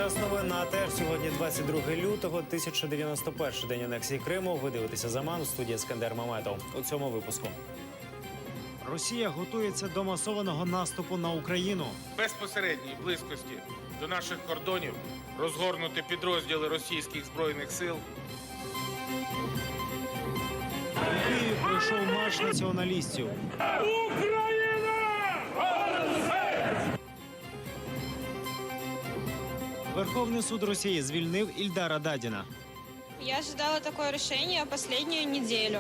Час новин на АТР. Сьогодні 22 лютого, 1091 день анексії Криму. Ви дивитеся «Заман», у студії Ескандер Мамедов. У цьому випуску. Росія готується до масованого наступу на Україну. В безпосередній близькості до наших кордонів розгорнути підрозділи російських збройних сил. У Києві пройшов марш націоналістів. Верховний суд Росії звільнив Ільдара Дадіна. Я ожидала такое решение последнюю неделю.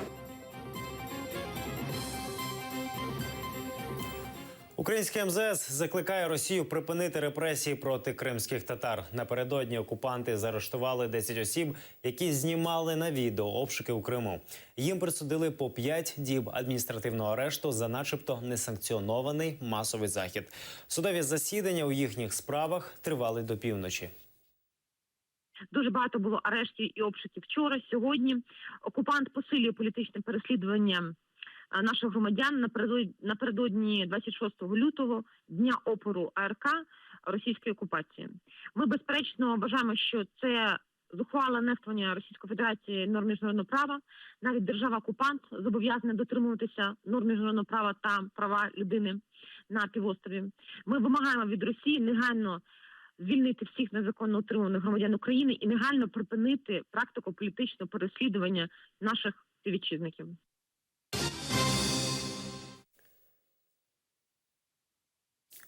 Українське МЗС закликає Росію припинити репресії проти кримських татар. Напередодні окупанти заарештували 10 осіб, які знімали на відео обшуки у Криму. Їм присудили по 5 діб адміністративного арешту за начебто несанкціонований масовий захід. Судові засідання у їхніх справах тривали до півночі. Дуже багато було арештів і обшуків вчора, сьогодні. Окупант посилює політичне переслідування наших громадян напередодні 26 лютого, Дня опору АРК російської окупації. Ми, безперечно, вважаємо, що це зухвале нехтування Російської Федерації норм міжнародного права. Навіть держава-окупант зобов'язана дотримуватися норм міжнародного права та права людини на півострові. Ми вимагаємо від Росії негайно звільнити всіх незаконно утримуваних громадян України і негайно припинити практику політичного переслідування наших співвітчизників.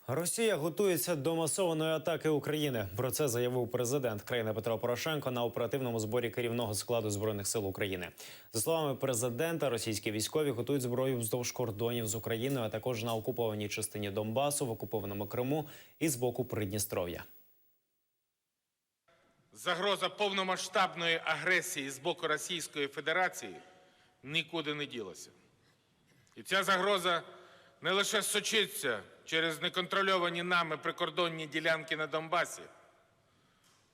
Росія готується до масованої атаки України. Про це заявив президент країни Петро Порошенко на оперативному зборі керівного складу Збройних сил України. За словами президента, російські військові готують зброю вздовж кордонів з Україною, а також на окупованій частині Донбасу, в окупованому Криму і з боку Придністров'я. Загроза повномасштабної агресії з боку Російської Федерації нікуди не ділася. І ця загроза не лише сочиться через неконтрольовані нами прикордонні ділянки на Донбасі.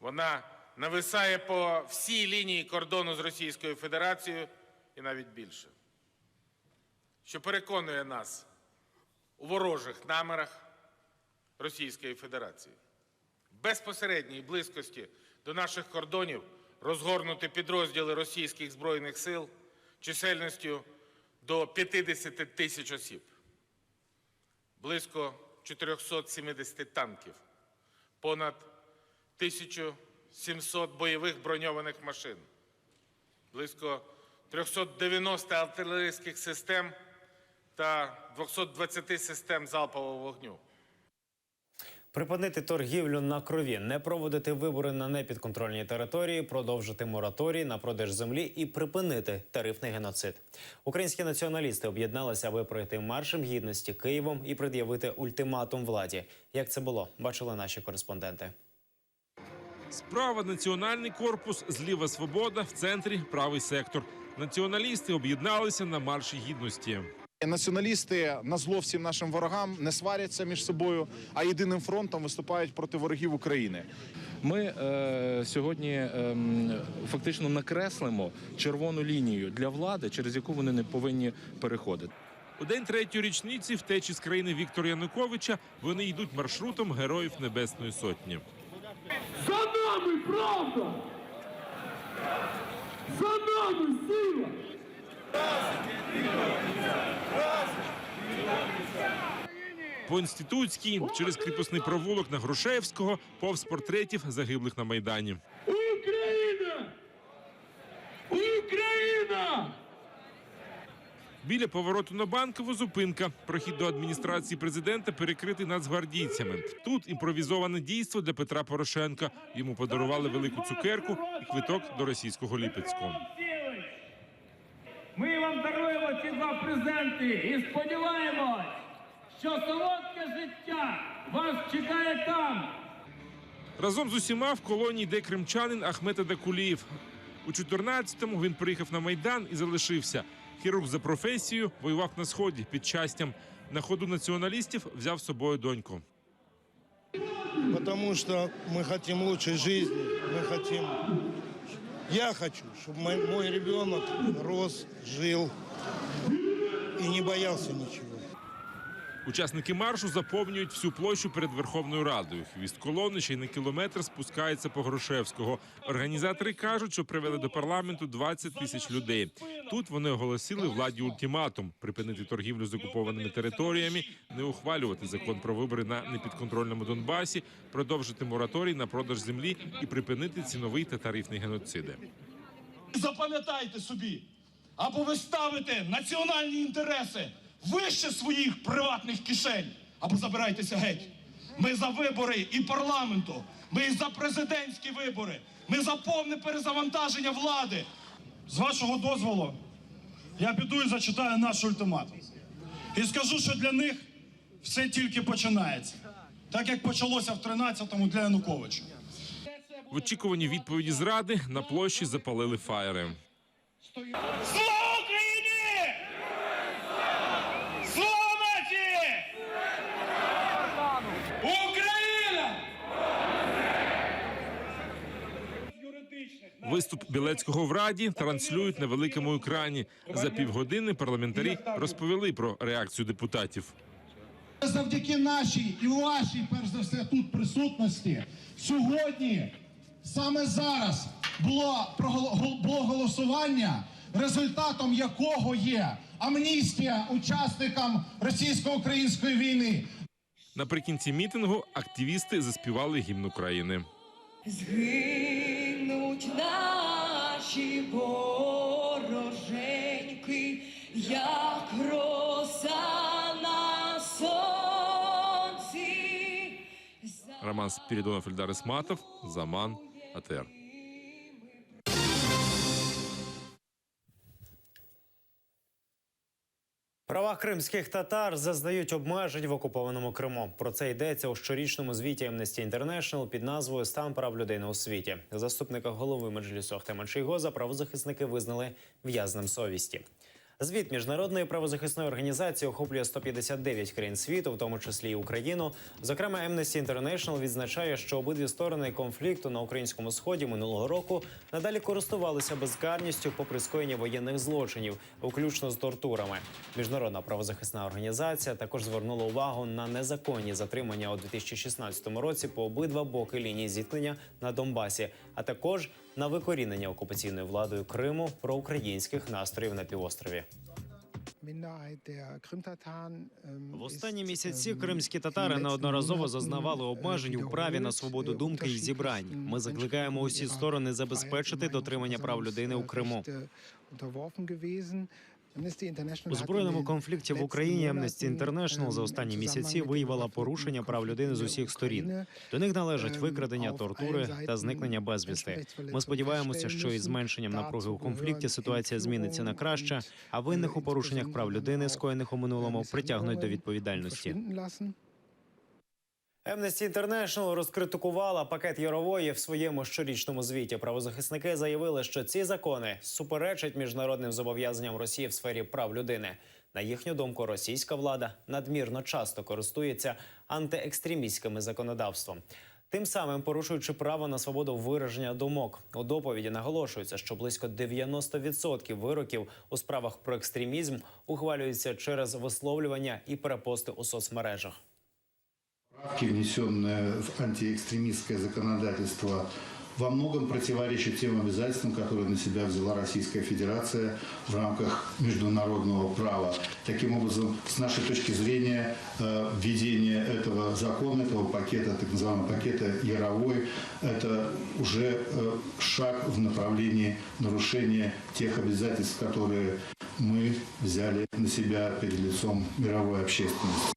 Вона нависає по всій лінії кордону з Російською Федерацією і навіть більше. Що переконує нас у ворожих намірах Російської Федерації. В безпосередній близькості до наших кордонів розгорнути підрозділи російських збройних сил чисельністю до 50 тисяч осіб. Близько 470 танків, понад 1700 бойових броньованих машин, близько 390 артилерійських систем та 220 систем залпового вогню. Припинити торгівлю на крові, не проводити вибори на непідконтрольній території, продовжити мораторій на продаж землі і припинити тарифний геноцид. Українські націоналісти об'єдналися, аби пройти маршем гідності Києвом і пред'явити ультиматум владі. Як це було, бачили наші кореспонденти. Справа національний корпус, зліва свобода, в центрі правий сектор. Націоналісти об'єдналися на марші гідності. Націоналісти назло всім нашим ворогам не сваряться між собою, а єдиним фронтом виступають проти ворогів України. Ми сьогодні фактично накреслимо червону лінію для влади, через яку вони не повинні переходити. У день третьої річниці втечі з країни Віктора Януковича вони йдуть маршрутом Героїв Небесної Сотні. За нами правда! За нами сила! По Інститутській, через кріпосний провулок на Грушевського, повз портретів загиблих на Майдані. Україна! Україна! Біля повороту на Банкову зупинка. Прохід до адміністрації президента перекритий нацгвардійцями. Тут імпровізоване дійство для Петра Порошенка. Йому подарували велику цукерку і квиток до російського Ліпецького. Ми вам даруємо ці два презенти і сподіваємось, що солодке життя вас чекає там. Разом з усіма в колоні йде кримчанин Ахмет Адакулієв. У 14-му він приїхав на Майдан і залишився. Хірург за професією, воював на Сході під Частям. На ходу націоналістів взяв з собою доньку. Тому що ми хочемо кращої життя, ми хочемо... Я хочу, чтобы мой ребенок рос, жил и не боялся ничего. У Учасники маршу заповнюють всю площу перед Верховною Радою. Хвіст колони ще й на кілометр спускається по Грушевського. Організатори кажуть, що привели до парламенту 20 тисяч людей. Тут вони оголосили владі ультиматум – припинити торгівлю з окупованими територіями, не ухвалювати закон про вибори на непідконтрольному Донбасі, продовжити мораторій на продаж землі і припинити ціновий та тарифний геноциди. Запам'ятайте собі, або ви ставите національні інтереси вище своїх приватних кишень, або забирайтеся геть. Ми за вибори і парламенту, ми і за президентські вибори, ми за повне перезавантаження влади. З вашого дозволу, я піду і зачитаю наш ультиматум. І скажу, що для них все тільки починається. Так як почалося в 13-му для Януковича. В очікуванні відповіді зради на площі запалили фаєри. Слава Україні! Слава нації! Україна! Виступ Білецького в Раді транслюють на великому екрані. За півгодини парламентарі розповіли про реакцію депутатів. Завдяки нашій і вашій, перш за все, тут присутності, сьогодні, саме зараз, було голосування, результатом якого є амністія учасникам російсько-української війни. Наприкінці мітингу активісти заспівали гімн України. Згинуть наші вороженьки, як роса на сонці. Роман Спірідонов, Ільдар Ісматов, Заман, АТР. Права кримських татар зазнають обмежень в окупованому Криму. Про це йдеться у щорічному звіті Amnesty International під назвою «Стан прав людини у світі». Заступника голови Меджлісу Ахтема Чийгоза правозахисники визнали в'язнем совісті. Звіт Міжнародної правозахисної організації охоплює 159 країн світу, в тому числі і Україну. Зокрема, Amnesty International відзначає, що обидві сторони конфлікту на українському сході минулого року надалі користувалися безкарністю попри скоєння воєнних злочинів, включно з тортурами. Міжнародна правозахисна організація також звернула увагу на незаконні затримання у 2016 році по обидва боки лінії зіткнення на Донбасі, а також на викорінення окупаційною владою Криму проукраїнських настроїв на півострові. В останні місяці кримські татари неодноразово зазнавали обмежень у праві на свободу думки і зібрань. Ми закликаємо усі сторони забезпечити дотримання прав людини у Криму. У збройному конфлікті в Україні Amnesty International за останні місяці виявила порушення прав людини з усіх сторін. До них належать викрадення, тортури та зникнення безвісти. Ми сподіваємося, що із зменшенням напруги у конфлікті ситуація зміниться на краще, а винних у порушеннях прав людини, скоєних у минулому, притягнуть до відповідальності. Amnesty International розкритикувала пакет Ярової в своєму щорічному звіті. Правозахисники заявили, що ці закони суперечать міжнародним зобов'язанням Росії в сфері прав людини. На їхню думку, російська влада надмірно часто користується антиекстремістським законодавством, тим самим порушуючи право на свободу вираження думок. У доповіді наголошується, що близько 90% вироків у справах про екстремізм ухвалюються через висловлювання і перепости у соцмережах. Правки, внесенные в антиэкстремистское законодательство, во многом противоречат тем обязательствам, которые на себя взяла Российская Федерация в рамках международного права. Таким образом, с нашей точки зрения, введение этого закона, этого пакета, так называемого пакета Яровой, это уже шаг в направлении нарушения тех обязательств, которые мы взяли на себя перед лицом мировой общественности.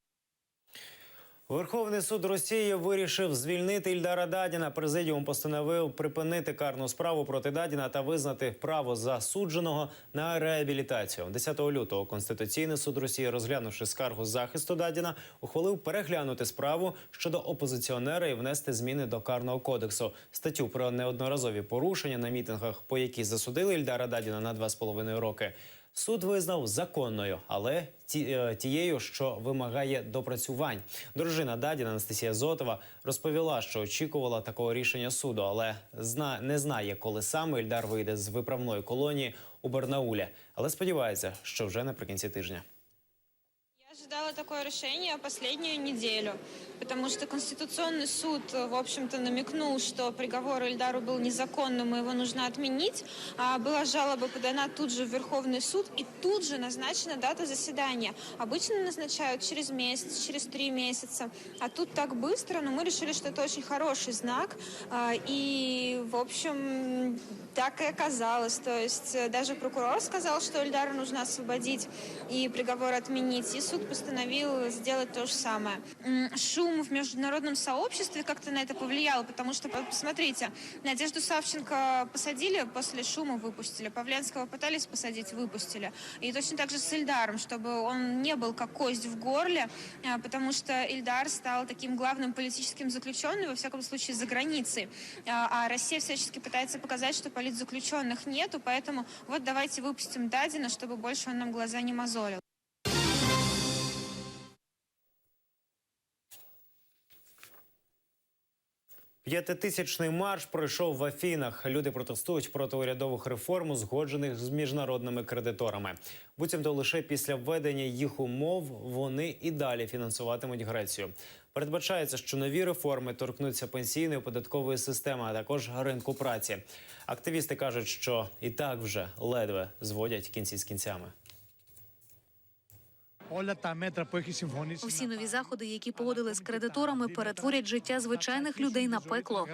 Верховний суд Росії вирішив звільнити Ільдара Дадіна. Президіум постановив припинити карну справу проти Дадіна та визнати право засудженого на реабілітацію. 10 лютого Конституційний суд Росії, розглянувши скаргу захисту Дадіна, ухвалив переглянути справу щодо опозиціонера і внести зміни до Карного кодексу. Статтю про неодноразові порушення на мітингах, по якій засудили Ільдара Дадіна на 2,5 роки, суд визнав законною, але тією, що вимагає допрацювань. Дружина Дадіна Анастасія Зотова розповіла, що очікувала такого рішення суду, але не знає, коли саме Ільдар вийде з виправної колонії у Барнаулі. Але сподівається, що вже наприкінці тижня. Ожидала такое решение последнюю неделю, потому что Конституционный суд, в общем-то, намекнул, что приговор Ильдару был незаконным, и его нужно отменить. Была жалоба подана тут же в Верховный суд, и тут же назначена дата заседания. Обычно назначают через месяц, через 3 месяца, а тут так быстро, но мы решили, что это очень хороший знак, и, в общем, так и оказалось. То есть даже прокурор сказал, что Ильдара нужно освободить и приговор отменить, и суд постановил сделать то же самое. Шум в международном сообществе как-то на это повлиял, потому что, посмотрите, Надежду Савченко посадили, после шума выпустили, Павленского пытались посадить, выпустили. И точно так же с Ильдаром, чтобы он не был как кость в горле, потому что Ильдар стал таким главным политическим заключенным, во всяком случае, за границей. А Россия всячески пытается показать, что политзаключенных нету, поэтому вот давайте выпустим Дадина, чтобы больше он нам глаза не мозолил. П'ятитисячний марш пройшов в Афінах. Люди протестують проти урядових реформ, узгоджених з міжнародними кредиторами. Буцімто лише після введення їх умов вони і далі фінансуватимуть Грецію. Передбачається, що нові реформи торкнуться пенсійної, податкової системи, а також ринку праці. Активісти кажуть, що і так вже ледве зводять кінці з кінцями. Усі нові заходи, які погодили з кредиторами, перетворять життя звичайних людей на пекло.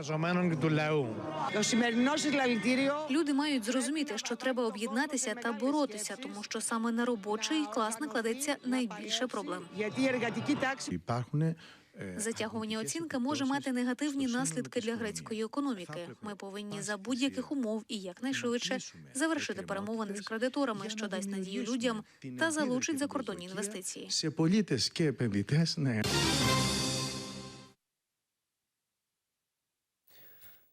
Люди мають зрозуміти, що треба об'єднатися та боротися, тому що саме на робочий клас накладеться найбільше проблем. Затягування оцінки може мати негативні наслідки для грецької економіки. Ми повинні за будь-яких умов і якнайшвидше завершити перемовини з кредиторами, що дасть надію людям та залучить закордонні інвестиції.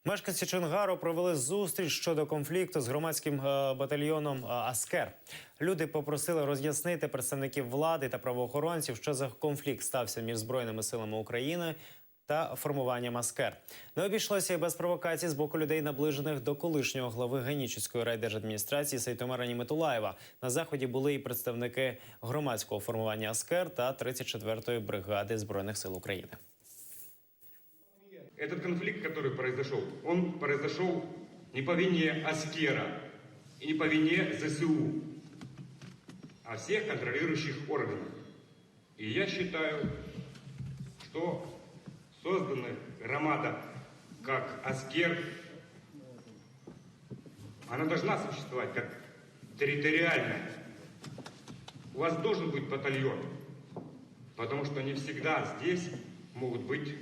Мешканці Чонгару провели зустріч щодо конфлікту з громадським батальйоном «Аскер». Люди попросили роз'яснити представників влади та правоохоронців, що за конфлікт стався між Збройними силами України та формуванням «Аскер». Не обійшлося і без провокацій з боку людей, наближених до колишнього глави Генічеської райдержадміністрації Сейтомира Німетулаєва. На заході були і представники громадського формування «Аскер» та 34-ї бригади Збройних сил України. Этот конфликт, который произошел, он произошел не по вине Аскера и не по вине ЗСУ, а всех контролирующих органов. И я считаю, что создана громада как Аскер, она должна существовать как территориальная. У вас должен быть батальон, потому что не всегда здесь могут быть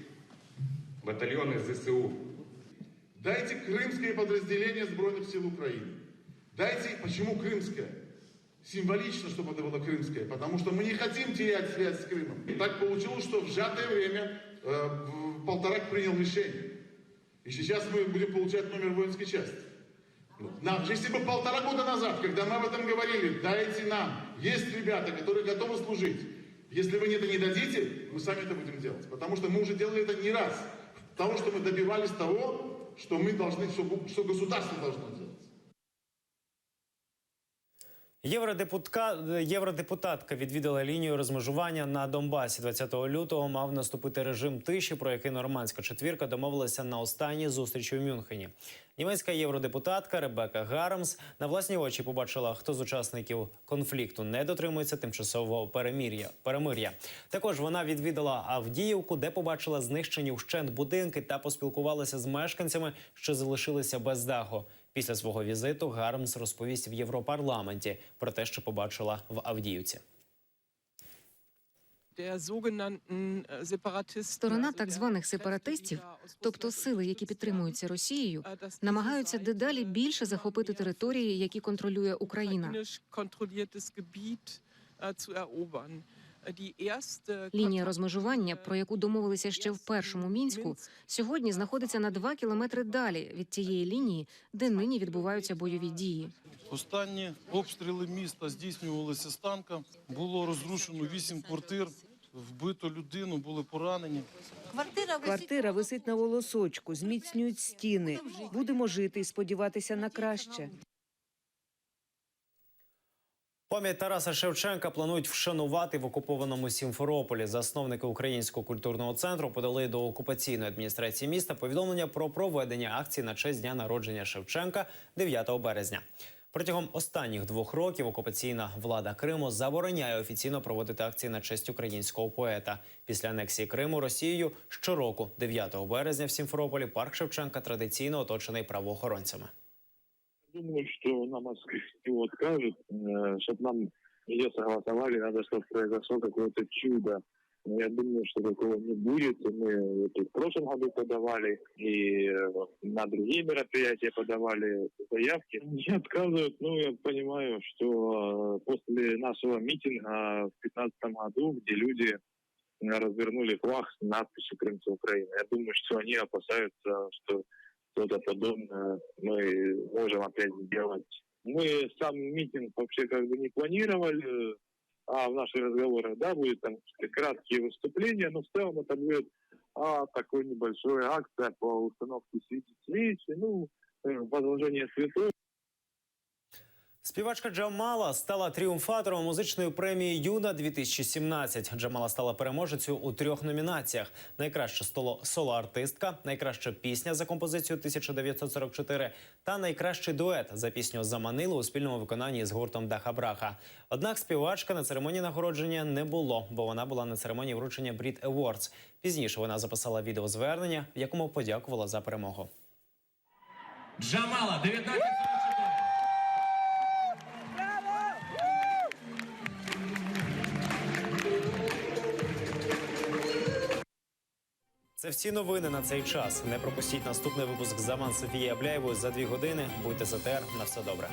батальоны ЗСУ. Дайте крымское подразделение Сбройных сил Украины. Дайте, почему крымское? Символично, чтобы это было крымское, потому что мы не хотим терять связь с Крымом. И так получилось, что в сжатое время Полторак принял решение. И сейчас мы будем получать номер воинской части. Если бы 1,5 года назад, когда мы об этом говорили, дайте нам, есть ребята, которые готовы служить. Если вы это не дадите, мы сами это будем делать. Потому что мы уже делали это не раз. Потому что мы добивались того, что мы должны, что государство должно делать. Євродепутатка відвідала лінію розмежування на Донбасі. 20 лютого мав наступити режим тиші, про який нормандська четвірка домовилася на останній зустрічі у Мюнхені. Німецька євродепутатка Ребека Гармс на власні очі побачила, хто з учасників конфлікту не дотримується тимчасового перемир'я. Також вона відвідала Авдіївку, де побачила знищені вщент будинки та поспілкувалася з мешканцями, що залишилися без даху. Після свого візиту Гармс розповість в Європарламенті про те, що побачила в Авдіївці. Сторона так званих сепаратистів, тобто сили, які підтримуються Росією, намагаються дедалі більше захопити території, які контролює Україна. Лінія розмежування, про яку домовилися ще в першому Мінську, сьогодні знаходиться на 2 кілометри далі від тієї лінії, де нині відбуваються бойові дії. Останні обстріли міста здійснювалися з танка. Було розрушено 8 квартир, вбито людину, були поранені. Квартира висить на волосочку, зміцнюють стіни. Будемо жити і сподіватися на краще. Пам'ять Тараса Шевченка планують вшанувати в окупованому Сімферополі. Засновники Українського культурного центру подали до окупаційної адміністрації міста повідомлення про проведення акції на честь дня народження Шевченка 9 березня. Протягом останніх 2 років окупаційна влада Криму забороняє офіційно проводити акції на честь українського поета. Після анексії Криму Росією щороку 9 березня в Сімферополі парк Шевченка традиційно оточений правоохоронцями. Думаю, что нам его откажут, чтобы нам ее согласовали, надо, чтобы произошло какое-то чудо. Но я думаю, что такого не будет. Мы это в прошлом году подавали, и на другие мероприятия подавали заявки. Не отказывают, ну, я понимаю, что после нашего митинга в 2015 году, где люди развернули флаг с надписью «Крым – Украина», я думаю, что они опасаются, что что-то подобное мы можем опять сделать. Мы сам митинг вообще как бы не планировали, а в наших разговорах, да, будет там краткие выступления, но в целом это будет такой небольшой акция по установке свечи, ну, возложение цветов. Співачка Джамала стала тріумфатором музичної премії «Юна-2017». Джамала стала переможецею у 3 номінаціях: найкраща соло-артистка, найкраща пісня за композицію 1944 та найкращий дует за пісню «Заманило» у спільному виконанні з гуртом Даха Браха. Однак співачка на церемонії нагородження не було, бо вона була на церемонії вручення Brit Awards. Пізніше вона записала відеозвернення, в якому подякувала за перемогу. Джамала, 19. Це всі новини на цей час. Не пропустіть наступний випуск з Заман Софії Абляєвої за 2 години. Будьте з АТR. На все добре.